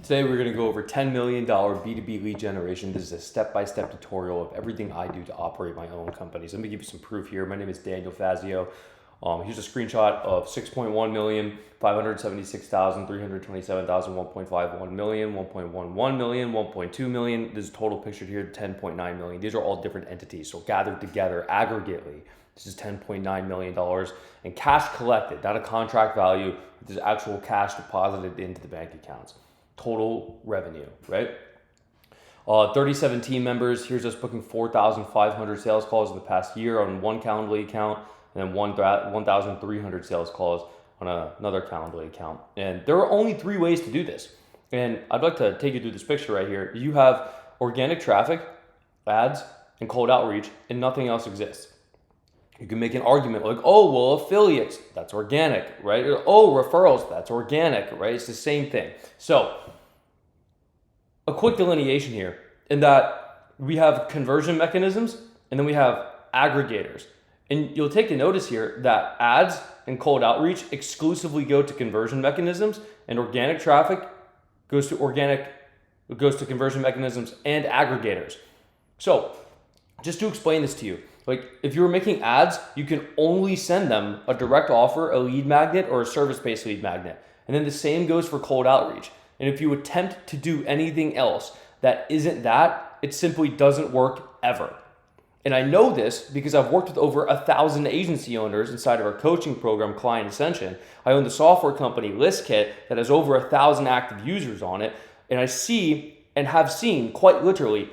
Today we're going to go over $10 million B2B lead generation. This is a step-by-step tutorial of everything I do to operate my own companies. Let me give you some proof here. My name is Daniel Fazio. Here's a screenshot of 6.1 million, 576,000, 327,000, 1.51 million, 1.11 million, 1.2 million. This is total pictured here, 10.9 million. These are all different entities. So gathered together aggregately, this is $10.9 million and cash collected, not a contract value. This is actual cash deposited into the bank accounts. Total revenue, right? 37 team members. Here's us booking 4,500 sales calls in the past year on one Calendly account, and then 1,300 sales calls on another Calendly account. And there are only 3 ways to do this. And I'd like to take you through this picture right here. You have organic traffic, ads, and cold outreach, and nothing else exists. You can make an argument like, oh, well, affiliates, that's organic, right? Or, oh, referrals, that's organic, right? It's the same thing. So a quick delineation here in that we have conversion mechanisms and then we have aggregators. And you'll take a notice here that ads and cold outreach exclusively go to conversion mechanisms, and organic traffic goes to conversion mechanisms and aggregators. So just to explain this to you, like if you're making ads, you can only send them a direct offer, a lead magnet, or a service-based lead magnet. And then the same goes for cold outreach. And if you attempt to do anything else that isn't that, it simply doesn't work ever. And I know this because I've worked with over 1,000 agency owners inside of our coaching program, Client Ascension. I own the software company ListKit that has over 1,000 active users on it. And I see and have seen quite literally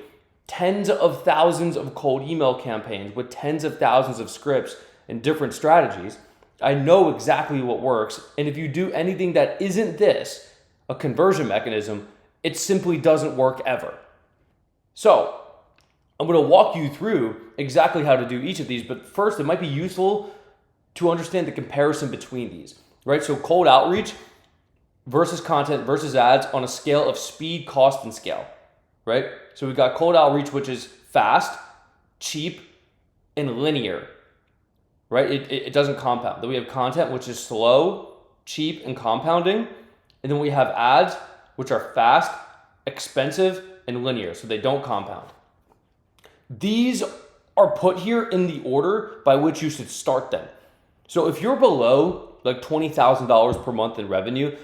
tens of thousands of cold email campaigns with tens of thousands of scripts and different strategies. I know exactly what works. And if you do anything that isn't this, a conversion mechanism, it simply doesn't work ever. So I'm going to walk you through exactly how to do each of these, but first it might be useful to understand the comparison between these, right? So cold outreach versus content versus ads on a scale of speed, cost, and scale, right? So we've got cold outreach, which is fast, cheap, and linear, right? It doesn't compound. Then we have content, which is slow, cheap, and compounding. And then we have ads, which are fast, expensive, and linear. So they don't compound. These are put here in the order by which you should start them. So if you're below like $20,000 per month in revenue,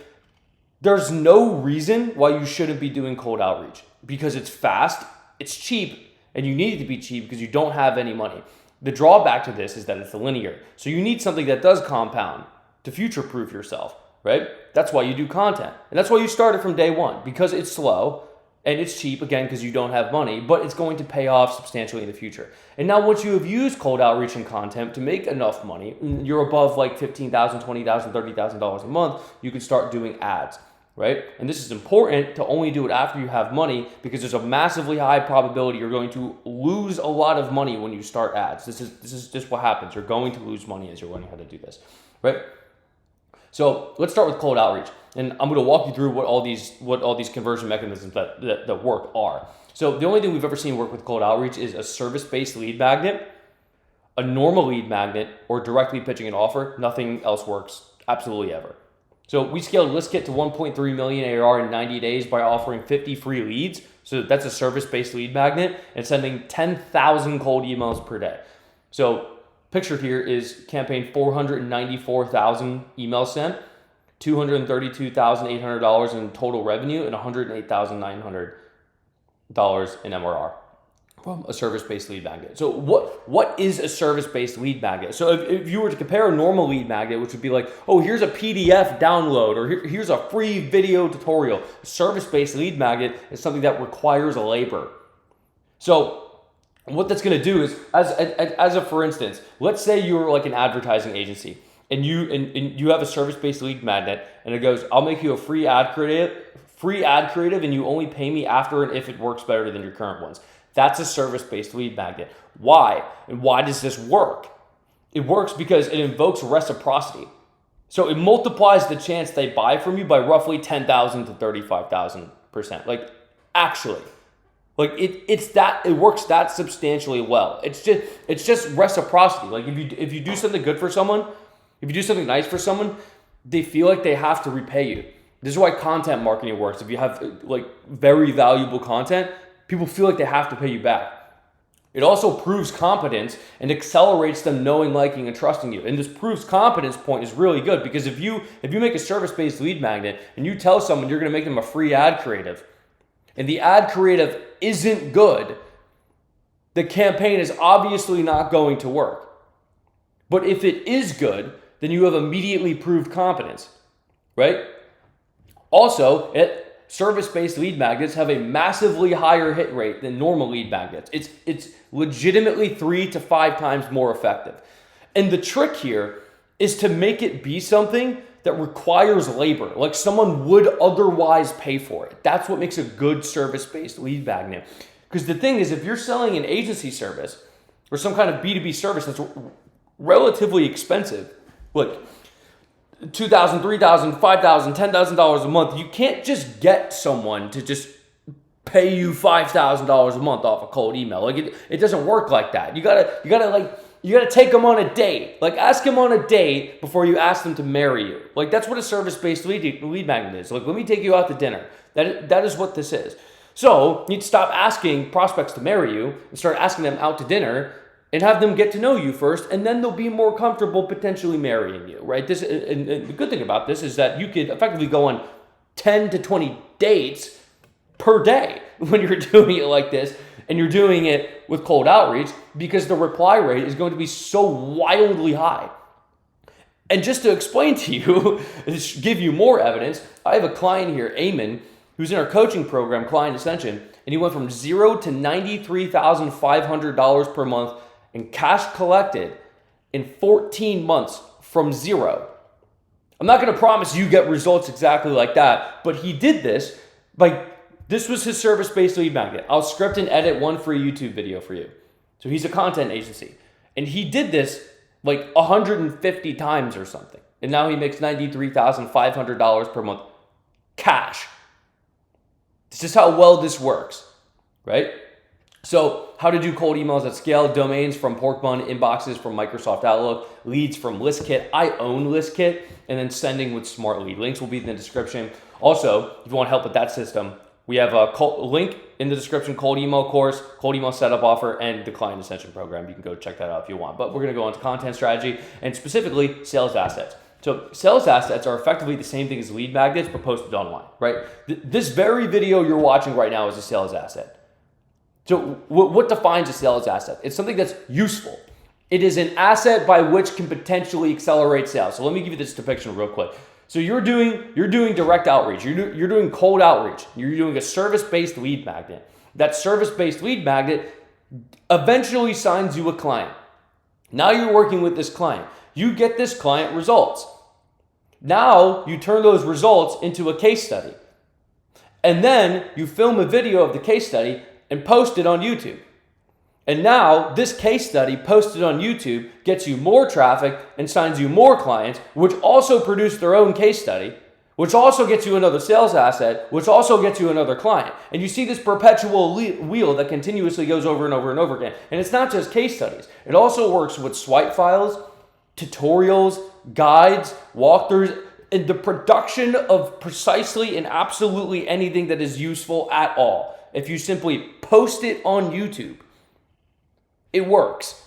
there's no reason why you shouldn't be doing cold outreach, because it's fast, it's cheap, and you need it to be cheap because you don't have any money. The drawback to this is that it's linear. So you need something that does compound to future-proof yourself, right? That's why you do content. And that's why you start it from day one, because it's slow and it's cheap, again, because you don't have money, but it's going to pay off substantially in the future. And now once you have used cold outreach and content to make enough money, you're above like $15,000, $20,000, $30,000 a month, you can start doing ads. Right? And this is important to only do it after you have money, because there's a massively high probability you're going to lose a lot of money when you start ads. This is just what happens. You're going to lose money as you're learning how to do this, right? So let's start with cold outreach, and I'm going to walk you through what all these conversion mechanisms that work are. So the only thing we've ever seen work with cold outreach is a service-based lead magnet, a normal lead magnet, or directly pitching an offer. Nothing else works absolutely ever. So we scaled ListKit to 1.3 million ARR in 90 days by offering 50 free leads. So that's a service-based lead magnet, and sending 10,000 cold emails per day. So pictured here is campaign 494,000 emails sent, $232,800 in total revenue, and $108,900 in MRR from a service-based lead magnet. So what is a service-based lead magnet? So if you were to compare a normal lead magnet, which would be like, oh, here's a PDF download, or here's a free video tutorial. A service-based lead magnet is something that requires labor. So what that's going to do is, as a for instance, let's say you're like an advertising agency, and you have a service-based lead magnet, and it goes, I'll make you a free ad creative, and you only pay me after and if it works better than your current ones. That's a service-based lead magnet. Why? And why does this work? It works because it invokes reciprocity. So it multiplies the chance they buy from you by roughly 10,000 to 35,000%. Like actually, like it works that substantially well. It's just reciprocity. Like if you do something good for someone, if you do something nice for someone, they feel like they have to repay you. This is why content marketing works. If you have like very valuable content, people feel like they have to pay you back. It also proves competence and accelerates them knowing, liking, and trusting you. And this proves competence point is really good, because if you make a service-based lead magnet and you tell someone you're going to make them a free ad creative, and the ad creative isn't good, the campaign is obviously not going to work. But if it is good, then you have immediately proved competence, right? Also, service-based lead magnets have a massively higher hit rate than normal lead magnets. It's legitimately 3 to 5 times more effective. And the trick here is to make it be something that requires labor, like someone would otherwise pay for it. That's what makes a good service-based lead magnet. Because the thing is, if you're selling an agency service or some kind of B2B service that's relatively expensive, like $2,000, $3,000, $5,000, $10,000 a month, you can't just get someone to just pay you $5,000 a month off a cold email. Like it doesn't work like that. You gotta take them on a date. Like, ask them on a date before you ask them to marry you. Like, that's what a service-based lead magnet is. Like, let me take you out to dinner. That is what this is. So you need to stop asking prospects to marry you and start asking them out to dinner, and have them get to know you first, and then they'll be more comfortable potentially marrying you, right? And the good thing about this is that you could effectively go on 10 to 20 dates per day when you're doing it like this, and you're doing it with cold outreach, because the reply rate is going to be so wildly high. And just to explain to you, give you more evidence, I have a client here, Eamon, who's in our coaching program, Client Ascension, and he went from $0 to $93,500 per month in cash collected in 14 months from 0. I'm not going to promise you get results exactly like that, but he did this this was his service-based lead magnet. I'll script and edit one free YouTube video for you. So he's a content agency, and he did this like 150 times or something. And now he makes $93,500 per month cash. This is how well this works, right? So how to do cold emails at scale, domains from Porkbun, inboxes from Microsoft Outlook, leads from ListKit. I own ListKit, and then sending with SmartLead. Links will be in the description. Also, if you want help with that system, we have a link in the description, cold email course, cold email setup offer, and the Client Ascension program. You can go check that out if you want. But we're going to go on to content strategy and specifically sales assets. So sales assets are effectively the same thing as lead magnets, but posted online, right? This very video you're watching right now is a sales asset. So what defines a sales asset? It's something that's useful. It is an asset by which can potentially accelerate sales. So let me give you this depiction real quick. So you're doing direct outreach. You're doing cold outreach. You're doing a service-based lead magnet. That service-based lead magnet eventually signs you a client. Now you're working with this client. You get this client results. Now you turn those results into a case study. And then you film a video of the case study and post it on YouTube. And now this case study posted on YouTube gets you more traffic and signs you more clients, which also produce their own case study, which also gets you another sales asset, which also gets you another client. And you see this perpetual wheel that continuously goes over and over and over again. And it's not just case studies. It also works with swipe files, tutorials, guides, walkthroughs, and the production of precisely and absolutely anything that is useful at all. If you simply post it on YouTube, it works.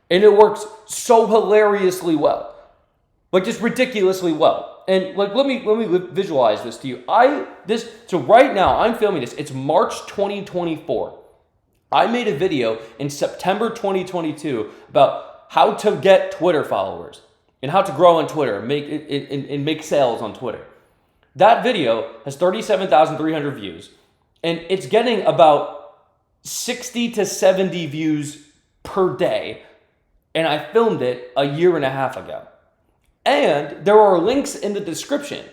And it works so hilariously well. Like, just ridiculously well. And like, let me visualize this to you. So right now I'm filming this. It's March 2024. I made a video in September 2022 about how to get Twitter followers and how to grow on Twitter and make sales on Twitter. That video has 37,300 views, and it's getting about 60 to 70 views per day, and I filmed it a year and a half ago. And there are links in the description,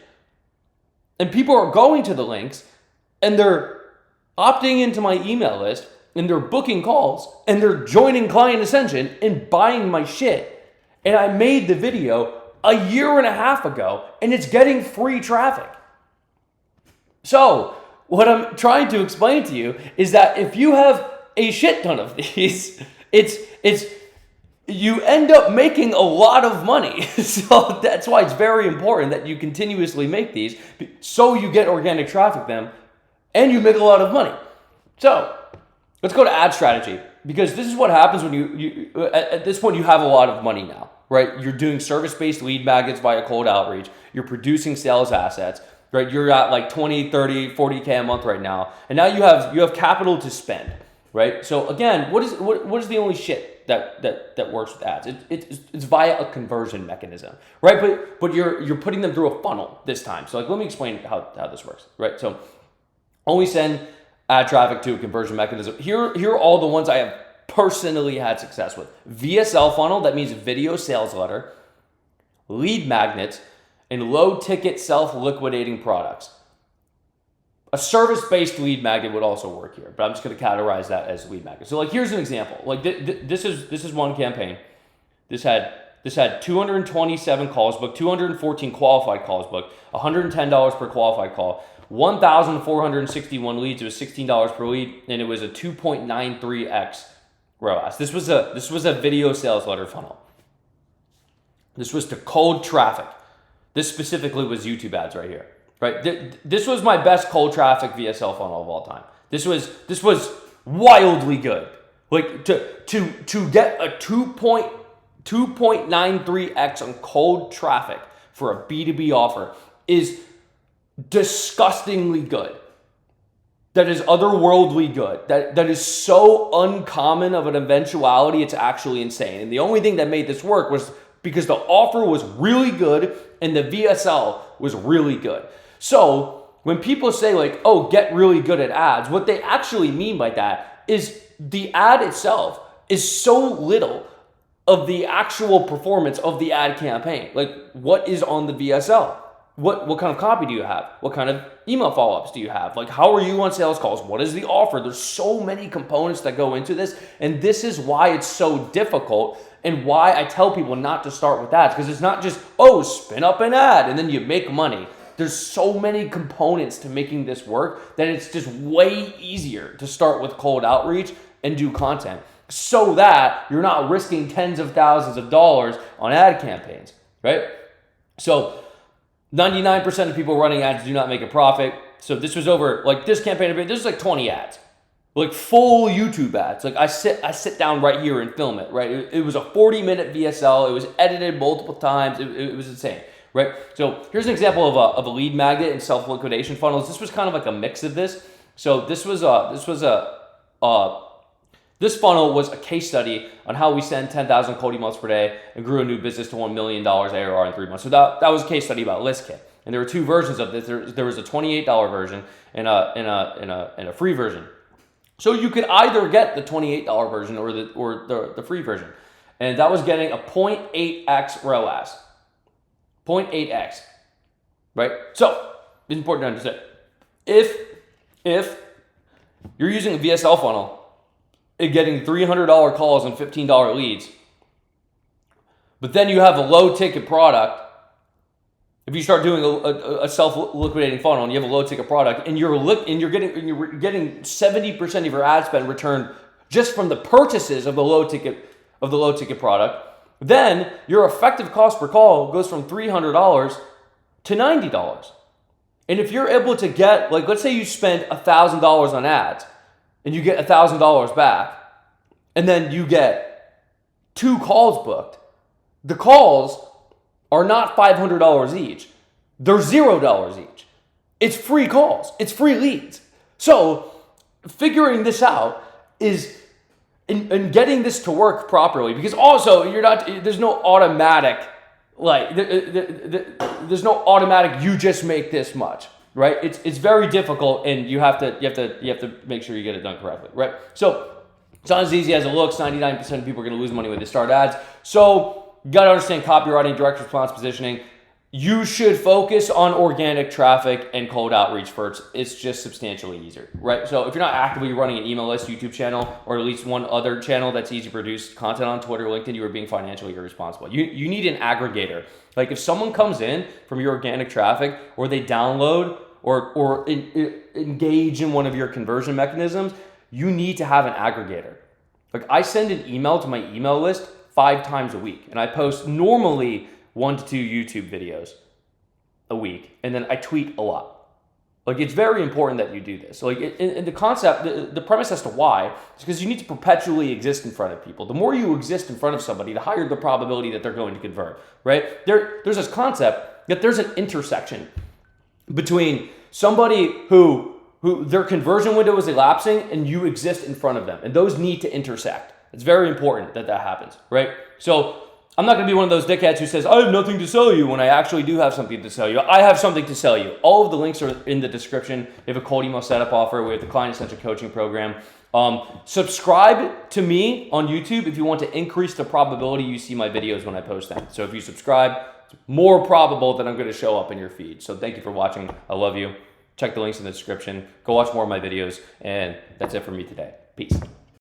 and people are going to the links, and they're opting into my email list, and they're booking calls, and they're joining Client Ascension and buying my shit. And I made the video a year and a half ago, and it's getting free traffic. So what I'm trying to explain to you is that if you have a shit ton of these, it's you end up making a lot of money. So that's why it's very important that you continuously make these, so you get organic traffic them and you make a lot of money. So let's go to ad strategy, because this is what happens when you at this point you have a lot of money now, right? You're doing service-based lead magnets via cold outreach. You're producing sales assets, right? You're at like 20, 30, 40K a month right now. And now you have capital to spend, right? So again, what is the only shit that works with ads? It's via a conversion mechanism, right? But you're putting them through a funnel this time. So like, let me explain how this works, right? So only send ad traffic to a conversion mechanism. Here are all the ones I have personally had success with. VSL funnel, that means video sales letter, lead magnets, and low ticket self-liquidating products. A service-based lead magnet would also work here, but I'm just going to categorize that as lead magnet. So like, here's an example. Like this is one campaign. This had 227 calls booked, 214 qualified calls booked, $110 per qualified call, 1,461 leads. It was $16 per lead, and it was a 2.93x ROAS. This was a video sales letter funnel. This was to cold traffic. This specifically was YouTube ads right here, right? This was my best cold traffic VSL funnel of all time. This was wildly good. Like to get a 2.93x on cold traffic for a B2B offer is disgustingly good. That is otherworldly good. That is so uncommon of an eventuality, it's actually insane. And the only thing that made this work was because the offer was really good and the VSL was really good. So when people say like, oh, get really good at ads, what they actually mean by that is the ad itself is so little of the actual performance of the ad campaign. Like, what is on the VSL? What kind of copy do you have? What kind of email follow-ups do you have? Like, how are you on sales calls? What is the offer? There's so many components that go into this. And this is why it's so difficult and why I tell people not to start with ads. Because it's not just, oh, spin up an ad and then you make money. There's so many components to making this work that it's just way easier to start with cold outreach and do content, so that you're not risking tens of thousands of dollars on ad campaigns, right? So 99% of people running ads do not make a profit. So this was over, like this campaign, this is like 20 ads, like full YouTube ads. Like I sit down right here and film it, right? It was a 40-minute VSL. It was edited multiple times. It was insane, right? So here's an example of a lead magnet and self-liquidation funnels. This was kind of like a mix of this. So this funnel was a case study on how we send 10,000 cold emails per day and grew a new business to $1 million ARR in 3 months. So that was a case study about ListKit. And there were two versions of this. There was a $28 version and a free version. So you could either get the $28 version or the free version. And that was getting a 0.8x ROAS. 0.8x. Right? So it's important to understand. If you're using a VSL funnel and getting $300 calls and $15 leads, but then you have a low ticket product, if you start doing a self-liquidating funnel and you have a low ticket product and you're getting 70% of your ad spend returned just from the purchases of the low ticket product, then your effective cost per call goes from $300 to $90. And if you're able to get, like, let's say you spend $1,000 on ads and you get $1,000 back, and then you get 2 calls booked, the calls are not $500 each. They're $0 each. It's free calls. It's free leads. So figuring this out is, and getting this to work properly, because also there's no automatic, like, there's no automatic, you just make this much, right? It's very difficult, and you have to make sure you get it done correctly, right? So it's not as easy as it looks. 99% of people are going to lose money when they start ads. So you got to understand copywriting, direct response positioning. You should focus on organic traffic and cold outreach first. It's just substantially easier, right? So if you're not actively running an email list, YouTube channel, or at least one other channel that's easy to produce content on, Twitter, LinkedIn, you are being financially irresponsible. You need an aggregator. Like, if someone comes in from your organic traffic, or they download or engage in one of your conversion mechanisms, you need to have an aggregator. Like, I send an email to my email list 5 times a week. And I post normally 1 to 2 YouTube videos a week. And then I tweet a lot. Like, it's very important that you do this. Like, in the concept, the premise as to why is because you need to perpetually exist in front of people. The more you exist in front of somebody, the higher the probability that they're going to convert, right? There's this concept that there's an intersection between somebody who their conversion window is elapsing and you exist in front of them. And those need to intersect. It's very important that that happens, right? So I'm not going to be one of those dickheads who says, I have nothing to sell you when I actually do have something to sell you. I have something to sell you. All of the links are in the description. We have a cold email setup offer. We have the client essential coaching program. Subscribe to me on YouTube if you want to increase the probability you see my videos when I post them. So if you subscribe, it's more probable that I'm going to show up in your feed. So thank you for watching. I love you. Check the links in the description. Go watch more of my videos. And that's it for me today. Peace.